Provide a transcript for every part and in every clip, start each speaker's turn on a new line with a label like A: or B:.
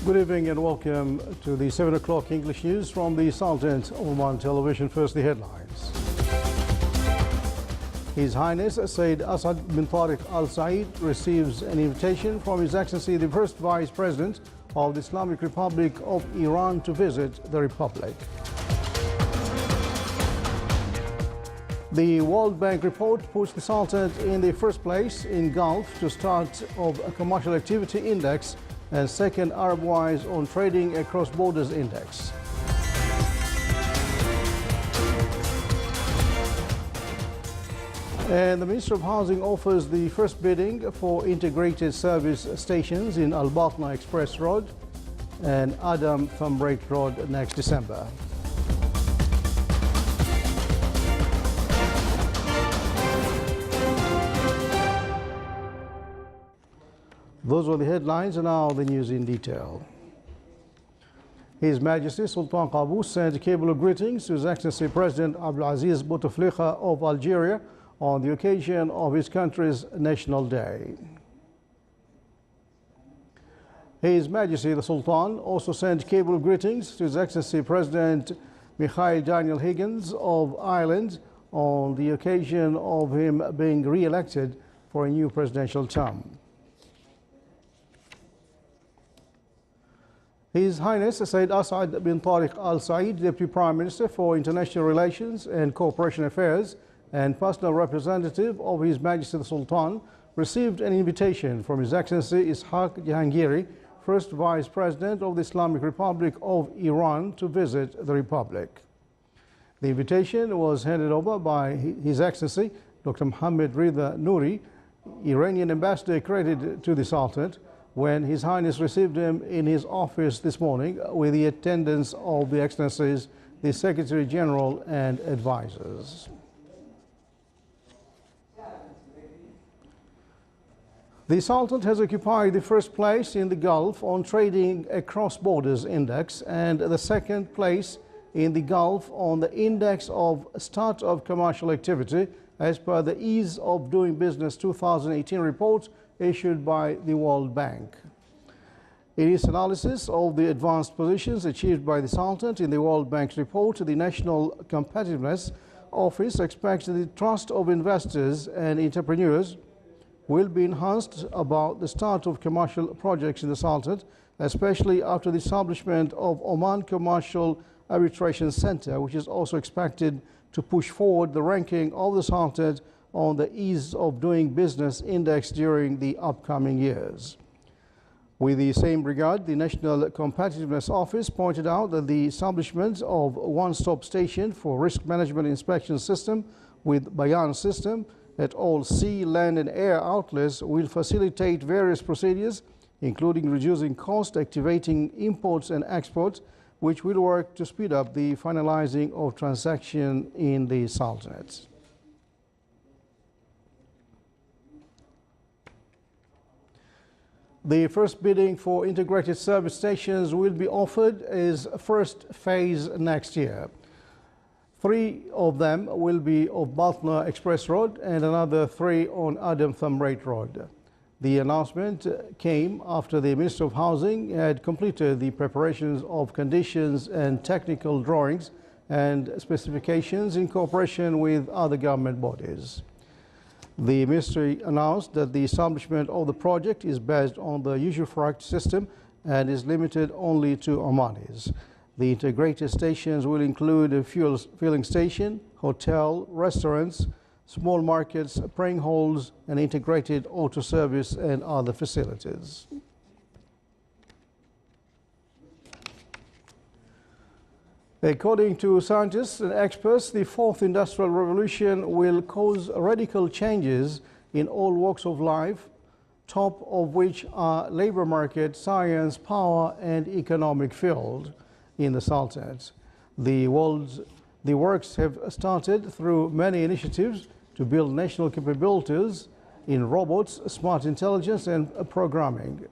A: Good evening and welcome to the 7 o'clock English news from the Sultanate of Oman Television. First, the headlines. His Highness Sayyid Asad bin Tariq Al Said receives an invitation from His Excellency the First Vice President of the Islamic Republic of Iran to visit the Republic. The World Bank report puts the Sultanate in the first place in Gulf to start of a commercial activity index and second Arab-wise on trading across borders index. And the Minister of Housing offers the first bidding for integrated service stations in Al-Batna Express Road and Adam Thumbrate Road next December. Those were the headlines, and now the news in detail. His Majesty Sultan Qaboos sent cable of greetings to His Excellency President Abdulaziz Bouteflika of Algeria on the occasion of his country's National Day. His Majesty the Sultan also sent cable of greetings to His Excellency President Michael Daniel Higgins of Ireland on the occasion of him being re-elected for a new presidential term. His Highness Sayyid Asad bin Tariq Al Said, Deputy Prime Minister for International Relations and Cooperation Affairs and personal representative of His Majesty the Sultan, received an invitation from His Excellency Ishaq Jahangiri, First Vice President of the Islamic Republic of Iran, to visit the Republic. The invitation was handed over by His Excellency Dr. Mohammed Rida Nouri, Iranian ambassador accredited to the Sultanate, when His Highness received him in his office this morning with the attendance of the Excellencies, the Secretary General and advisors. The Sultanate has occupied the first place in the Gulf on Trading Across Borders Index and the second place in the Gulf on the Index of Start of Commercial Activity as per the Ease of Doing Business 2018 report issued by the World Bank. In its analysis of the advanced positions achieved by the Sultanate in the World Bank's report, the National Competitiveness Office expects the trust of investors and entrepreneurs will be enhanced about the start of commercial projects in the Sultanate, especially after the establishment of Oman Commercial Arbitration Center, which is also expected to push forward the ranking of the Sultanate on the Ease of Doing Business Index during the upcoming years. With the same regard, the National Competitiveness Office pointed out that the establishment of a one-stop station for risk management inspection system with Bayan system at all sea, land and air outlets will facilitate various procedures, including reducing cost, activating imports and exports, which will work to speed up the finalizing of transactions in the Sultanate. The first bidding for integrated service stations will be offered as first phase next year. 3 of them will be of Batna Express Road and another 3 on Adam Thumbrate Road. The announcement came after the Minister of Housing had completed the preparations of conditions and technical drawings and specifications in cooperation with other government bodies. The Ministry announced that the establishment of the project is based on the usufruct system and is limited only to Omanis. The integrated stations will include a fuel filling station, hotel, restaurants, small markets, praying halls, and integrated auto service and other facilities. According to scientists and experts, the fourth industrial revolution will cause radical changes in all walks of life, top of which are labor market, science, power, and economic field in the Sultanate. The works have started through many initiatives to build national capabilities in robots, smart intelligence, and programming.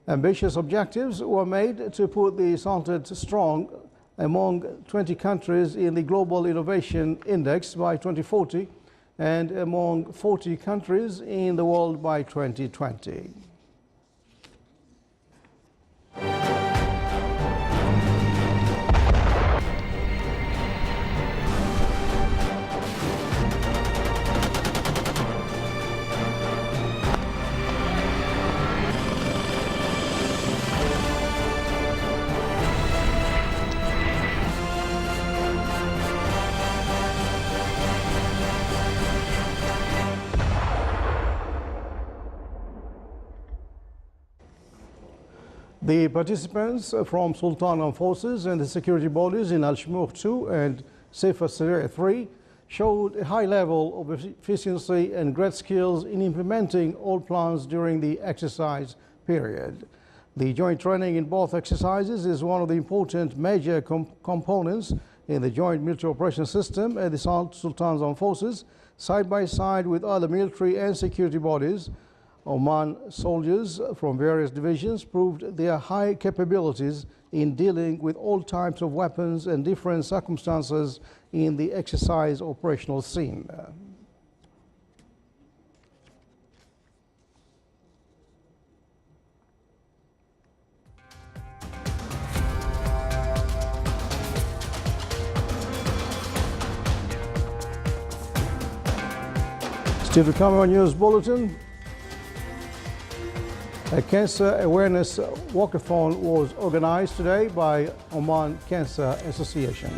A: Ambitious objectives were made to put the Sultanate strong among 20 countries in the Global Innovation Index by 2040 and among 40 countries in the world by 2020. The participants from Sultan Armed Forces and the security bodies in Al-Shmukh 2 and Sefer Sari 3 showed a high level of efficiency and great skills in implementing all plans during the exercise period. The joint training in both exercises is one of the important major components in the joint military operations system at the Sultan's Armed Forces, side by side with other military and security bodies. Oman soldiers from various divisions proved their high capabilities in dealing with all types of weapons and different circumstances in the exercise operational scene. Still to come on News Bulletin. A cancer awareness walkathon was organized today by Oman Cancer Association.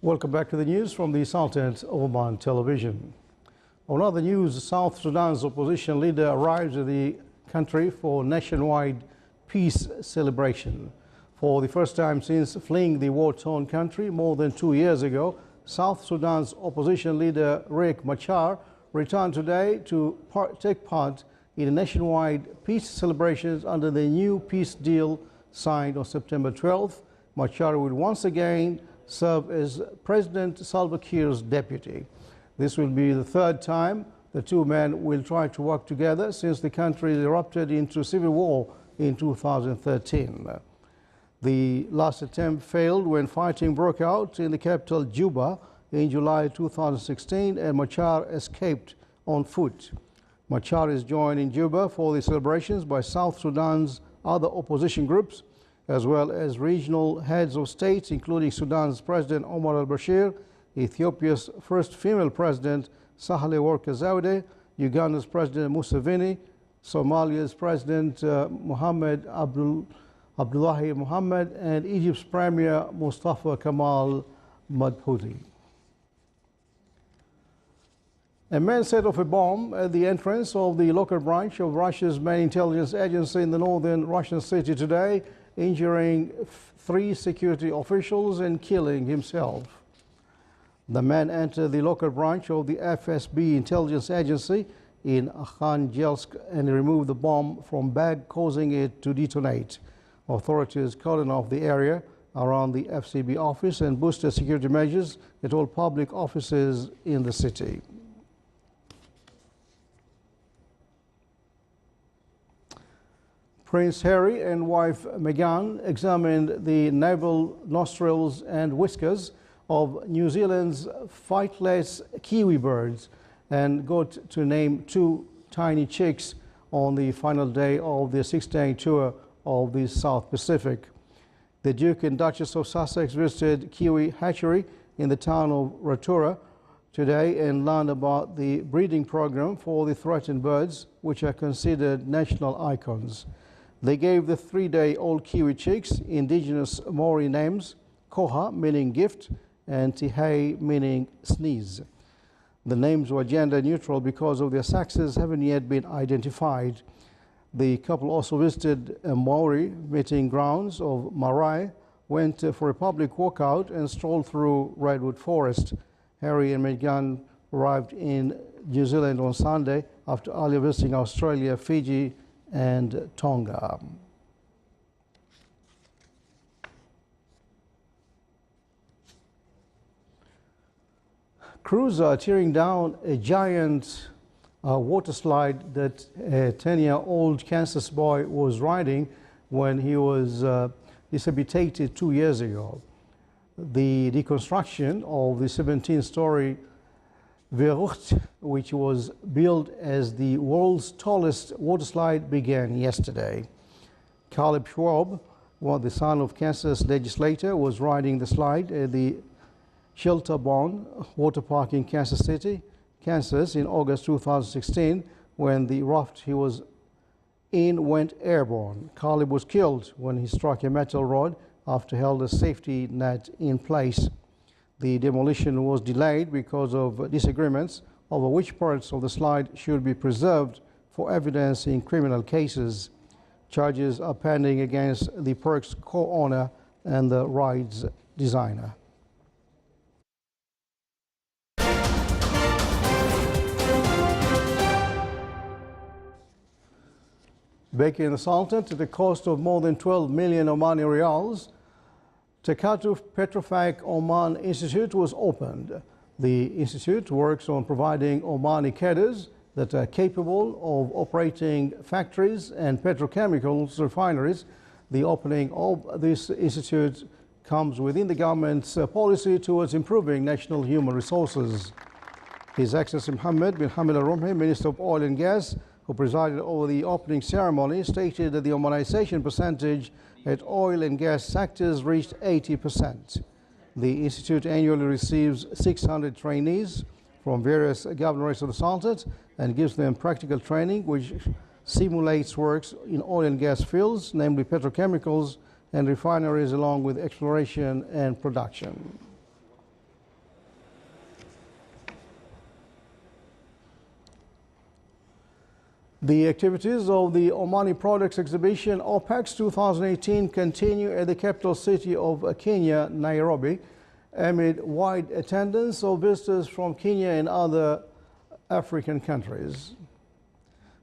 A: Welcome back to the news from the Sultanate of Oman Television. On other news, South Sudan's opposition leader arrives in the country for nationwide peace celebration. For the first time since fleeing the war-torn country more than 2 years ago, South Sudan's opposition leader Riek Machar returned today to take part in a nationwide peace celebrations under the new peace deal signed on September 12th. Machar will once again serve as President Salva Kiir's deputy. This will be the third time the two men will try to work together since the country erupted into civil war in 2013. The last attempt failed when fighting broke out in the capital Juba in July 2016 and Machar escaped on foot. Machar is joined in Juba for the celebrations by South Sudan's other opposition groups, as well as regional heads of states, including Sudan's President Omar al-Bashir, Ethiopia's first female president Sahle Work Zewde, Uganda's President Museveni, Somalia's President Mohamed Abdullahi Mohamed, and Egypt's Premier Mustafa Kemal Madbouti. A man set off a bomb at the entrance of the local branch of Russia's main intelligence agency in the northern Russian city today, injuring 3 security officials and killing himself. The man entered the local branch of the FSB intelligence agency in Arkhangelsk and removed the bomb from bag, causing it to detonate. Authorities cordoned off the area around the FSB office and boosted security measures at all public offices in the city. Prince Harry and wife Meghan examined the navel, nostrils and whiskers of New Zealand's flightless kiwi birds and got to name 2 tiny chicks on the final day of their 6-day tour of the South Pacific. The Duke and Duchess of Sussex visited Kiwi Hatchery in the town of Rotorua today and learned about the breeding program for the threatened birds, which are considered national icons. They gave the 3-day-old Kiwi chicks indigenous Maori names, Koha meaning gift and Tihei meaning sneeze. The names were gender neutral because of their sexes haven't yet been identified. The couple also visited a Maori meeting grounds of Marae, went for a public walkout and strolled through Redwood Forest. Harry and Meghan arrived in New Zealand on Sunday after earlier visiting Australia, Fiji and Tonga. Crews are tearing down a giant water slide that a 10-year-old Kansas boy was riding when he was dishabitated 2 years ago. The deconstruction of the 17-story Verrucht, which was billed as the world's tallest waterslide, began yesterday. Caleb Schwab, the son of Kansas legislator, was riding the slide at the Shelterborn Water Park in Kansas City, Kansas, in August 2016, when the raft he was in went airborne. Caleb was killed when he struck a metal rod after held a safety net in place. The demolition was delayed because of disagreements over which parts of the slide should be preserved for evidence in criminal cases. Charges are pending against the park's co-owner and the ride's designer. Back in the Sultanate, at the cost of more than 12 million Omani riyals, Takatuf Petrofac Oman Institute was opened. The institute works on providing Omani cadres that are capable of operating factories and petrochemicals refineries. The opening of this institute comes within the government's policy towards improving national human resources. His Excellency Mohammed bin Hamid Al-Rumhi, Minister of Oil and Gas, who presided over the opening ceremony, stated that the Omanization percentage at oil and gas sectors reached 80%. The institute annually receives 600 trainees from various governorates of the Sultanate and gives them practical training which simulates works in oil and gas fields, namely petrochemicals and refineries, along with exploration and production. The activities of the Omani Products Exhibition OPEX 2018 continue at the capital city of Kenya, Nairobi, amid wide attendance of visitors from Kenya and other African countries.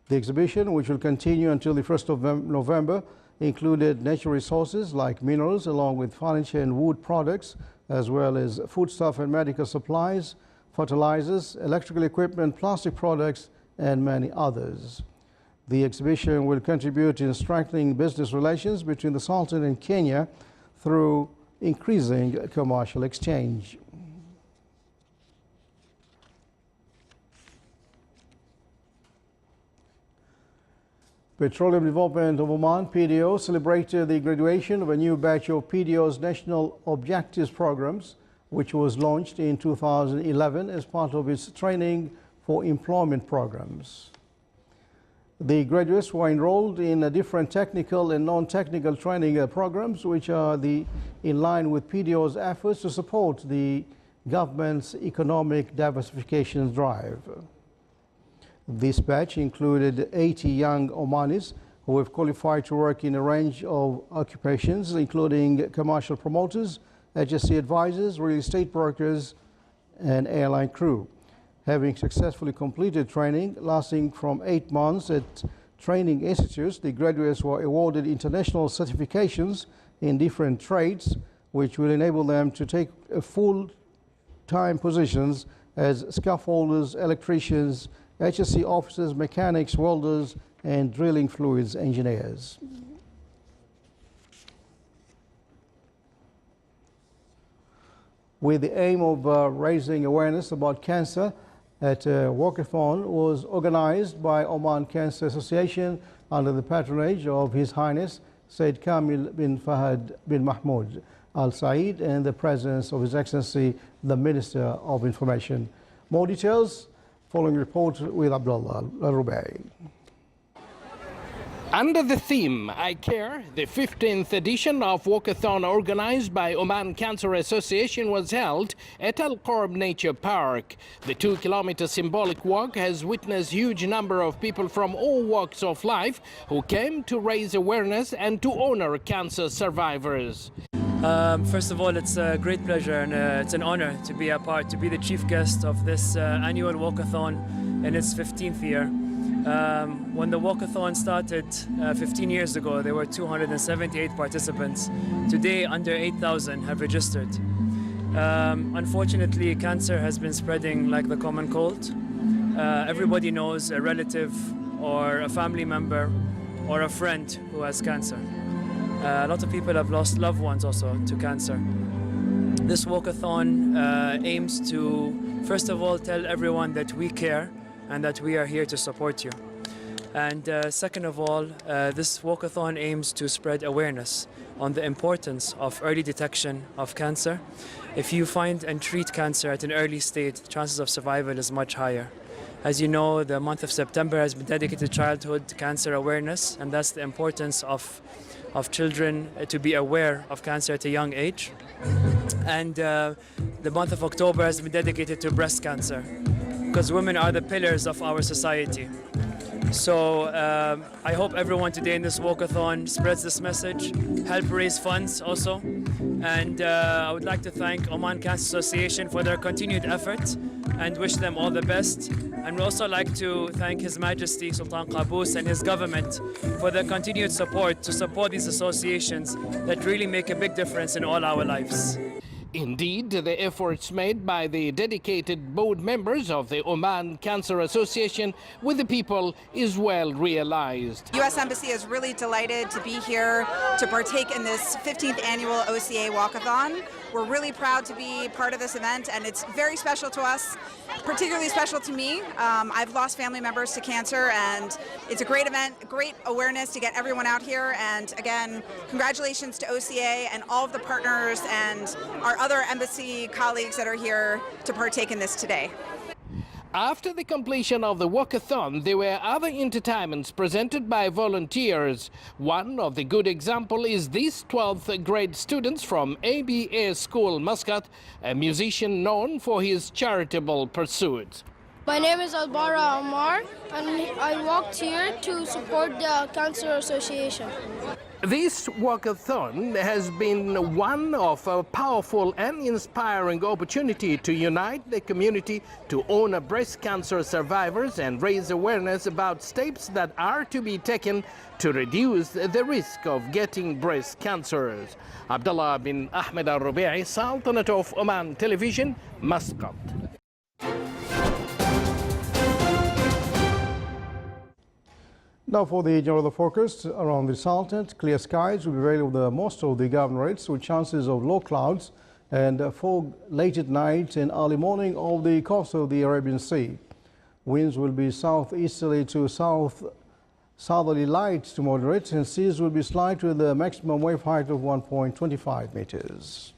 A: The exhibition, which will continue until the 1st of November, included natural resources like minerals, along with furniture and wood products, as well as foodstuff and medical supplies, fertilizers, electrical equipment, plastic products, and many others. The exhibition will contribute in strengthening business relations between the Sultan and Kenya through increasing commercial exchange. Petroleum Development of Oman, PDO, celebrated the graduation of a new batch of PDO's National Objectives Programs, which was launched in 2011 as part of its training for employment programs. The graduates were enrolled in different technical and non-technical training programs, which are in line with PDO's efforts to support the government's economic diversification drive. This batch included 80 young Omanis who have qualified to work in a range of occupations, including commercial promoters, HSC advisors, real estate brokers, and airline crew. Having successfully completed training lasting from 8 months at training institutes, the graduates were awarded international certifications in different trades, which will enable them to take full-time positions as scaffolders, electricians, HSC officers, mechanics, welders, and drilling fluids engineers. With the aim of raising awareness about cancer, a walkathon was organized by Oman Cancer Association under the patronage of His Highness Sayyid Kamil bin Fahad bin Mahmoud Al Said and the presence of His Excellency the Minister of Information. More details following report with Abdullah Al-Rubai.
B: Under the theme, I Care, the 15th edition of Walkathon organized by Oman Cancer Association was held at Al Qorb Nature Park. The 2-kilometer symbolic walk has witnessed huge number of people from all walks of life who came to raise awareness and to honor cancer survivors.
C: First of all, it's a great pleasure and it's an honor to be to be the chief guest of this annual walkathon in its 15th year. When the walkathon started 15 years ago, there were 278 participants. Today, under 8,000 have registered. Unfortunately, cancer has been spreading like the common cold. Everybody knows a relative or a family member or a friend who has cancer. A lot of people have lost loved ones also to cancer. This walkathon aims to first of all, tell everyone that we care and that we are here to support you. And second of all, this walkathon aims to spread awareness on the importance of early detection of cancer. If you find and treat cancer at an early stage, chances of survival is much higher. As you know, the month of September has been dedicated to childhood cancer awareness, and that's the importance of children to be aware of cancer at a young age. And the month of October has been dedicated to breast cancer, because women are the pillars of our society. So I hope everyone today in this walkathon spreads this message, help raise funds also. And I would like to thank Oman Cancer Association for their continued effort and wish them all the best. And we also like to thank His Majesty Sultan Qaboos and his government for their continued support to support these associations that really make a big difference in all our lives.
B: Indeed, the efforts made by the dedicated board members of the Oman Cancer Association with the people is well realized.
D: U.S. Embassy is really delighted to be here to partake in this 15th annual OCA Walkathon. We're really proud to be part of this event, and it's very special to us, particularly special to me. I've lost family members to cancer, and it's a great event, great awareness to get everyone out here. And again, congratulations to OCA and all of the partners and our other embassy colleagues that are here to partake in this today.
B: After the completion of the walkathon, there were other entertainments presented by volunteers. One of the good example is these 12th grade students from ABA School, Muscat, a musician known for his charitable pursuits.
E: My name is Albara Amar, and I walked here to support the Cancer Association.
B: This walkathon has been one of a powerful and inspiring opportunity to unite the community, to honor breast cancer survivors and raise awareness about steps that are to be taken to reduce the risk of getting breast cancers. Abdullah bin Ahmed Al-Rubi'i, Sultanate of Oman Television, Muscat.
A: Now for the general forecast around the Sultanate, clear skies will prevail over most of the governorates with chances of low clouds and fog late at night and early morning of the coast of the Arabian Sea. Winds will be southeasterly to southerly light to moderate, and seas will be slight with a maximum wave height of 1.25 meters.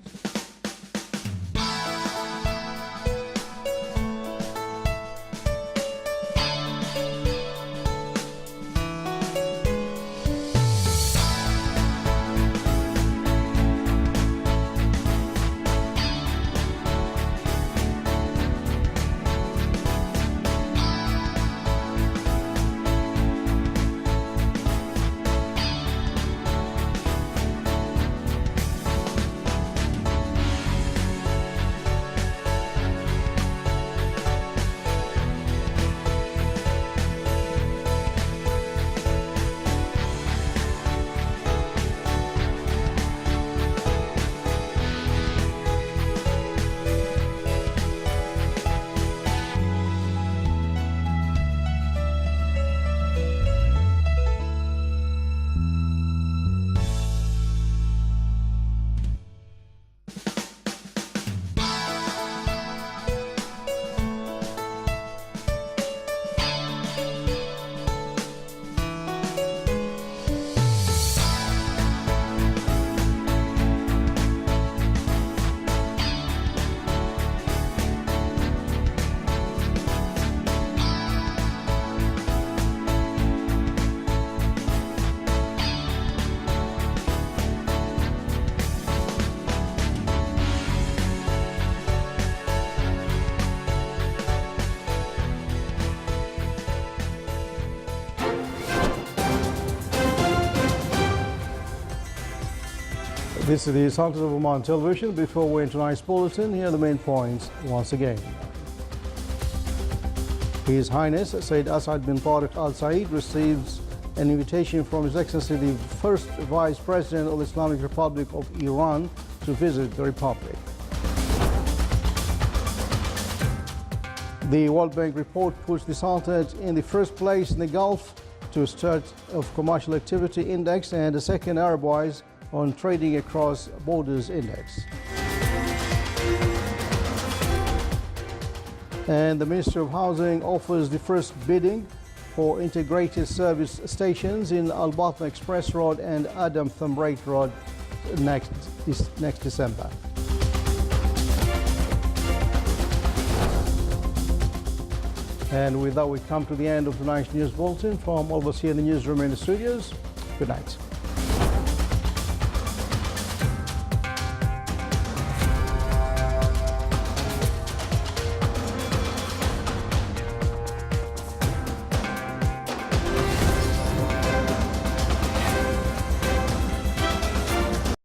A: This is the Sultanate of Oman Television. Before we enter tonight's bulletin, here are the main points once again. His Highness Sayyid Asad bin Tariq Al Said receives an invitation from His Excellency the First Vice President of the Islamic Republic of Iran to visit the Republic. The World Bank report puts the Sultanate in the first place in the Gulf to start of Commercial Activity Index and the second Arab-wise on Trading Across Borders Index. And the Ministry of Housing offers the first bidding for integrated service stations in Al Batma Express Road and Adam Thumrait Road next December. And with that, we come to the end of tonight's news bulletin from all of us here in the newsroom and the studios. Good night.